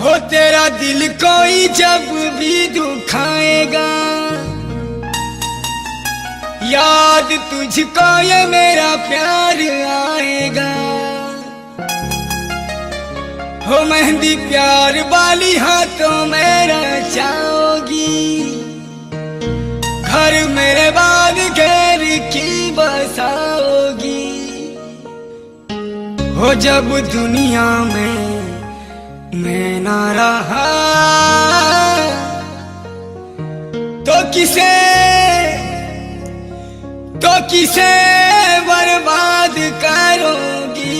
हो तेरा दिल कोई जब भी दुखाएगा, याद तुझको ये मेरा प्यार आएगा। हो मेहंदी प्यार वाली हाथों में रचाओगी, घर मेरे बाद घेर की बसाओगी। हो जब दुनिया में मैं ना रहा तो किसे बर्बाद करोगी।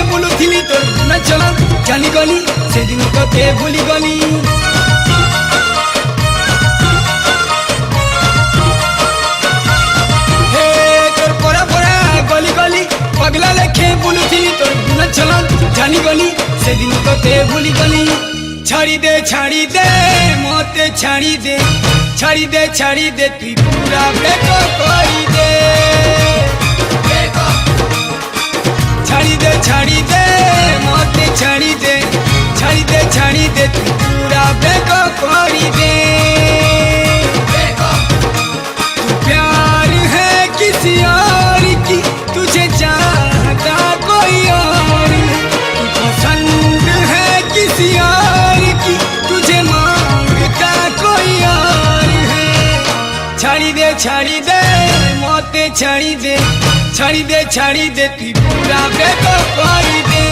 बुलुथिली तोर न चल जानी गली से दिन कते भूली गली। हे तोर परा परा गली गली पगला लेखे बुलुथिली तोर न चल जानी गली से दिन कते भूली गली। छाड़ी दे मोते छाड़ी दे तू पूरा बेको कोई दे। छाड़ी दे मोते छाड़ी दे तू पूरा बेको कोई दे। तू प्यार है किसी और की, तुझे चाहता कोई और। तू पसंद है किसी और की, तुझे मांगता कोई और है। छाड़ी दे मोते छाड़ी दे तू पूरा बेको कोई दे।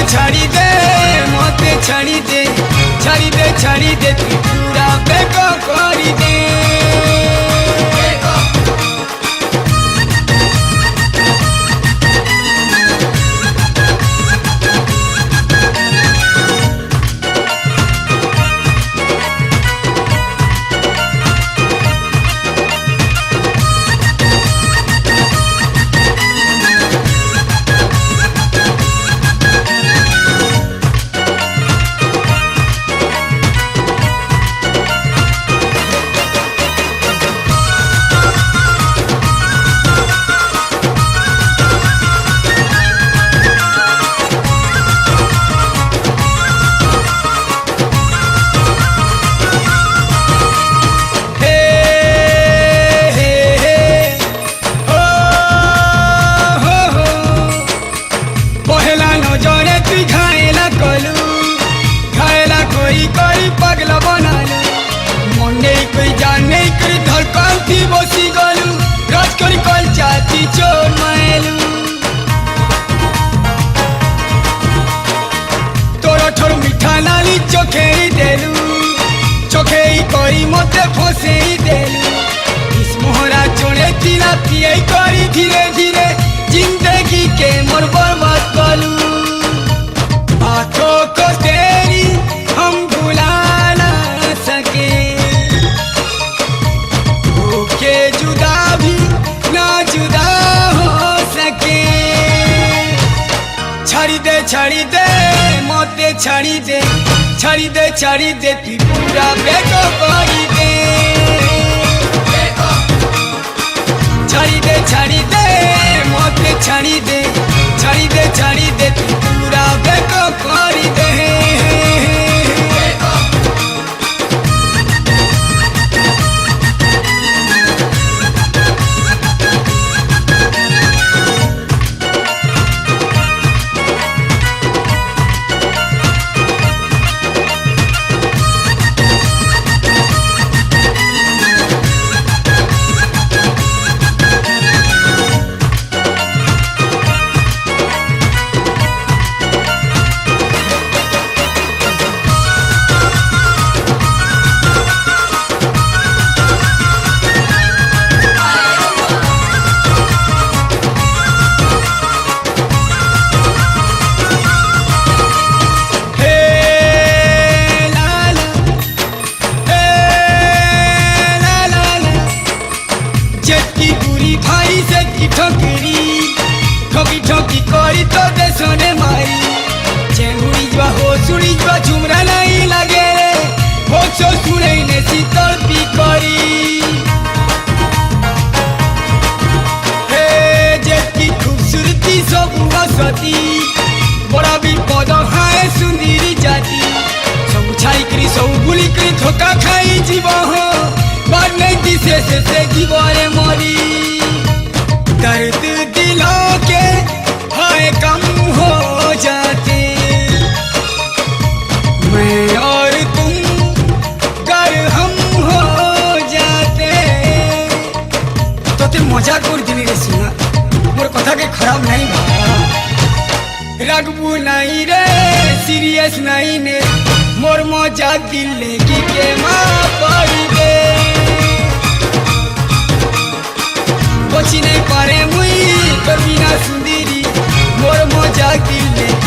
छाड़ी दे मोते छाड़ी दे तू पूरा बेको कोई दे। कोई पगला बनालू मने कोई जाने कोई धड़कन थी बसी गलू। राज करी कल चाची चोर मायलू तोरा ठोर मीठा नाली चोखे ही देलू। चोखे ही कोई मते फसे ही देलू। इस मोहरा छोड़े तीना पिए करी धीरे धीरे जिंदगी के मोर बर्बाद कलू। आंखों को तेरी हम भुला ना सके, होके जुदा भी ना जुदा हो सके। छाड़ी दे मोते छाड़ी दे तू पूरा बेको कोई दे। छाड़ी दे मोते छाड़ी दे तू पूरा बेको कोई दे। तो झुमरा नहीं लगे रे भोसो सुने ने शीतल पी करी हे जेती खूबसूरती सब हसती बड़ा विपद हाय सुंदरी जाती सब छाई करी सब भूली करी धोखा खाई जीव हो बार नहीं दिसे से जीवरे मरी दर्द दिलों के हाय कम हो जाते मैं और तुम गर हम हो जाते तो ते मजा कर दिली रे सुना मोर कथा के खराब नहीं भा रगबू नहीं रे सीरियस नहीं ने मोर मजा दिल लेगी के माँ पड़ी दे बची नहीं पारे मुई तो बिना सुंदरी मोर मजा दिल लेगी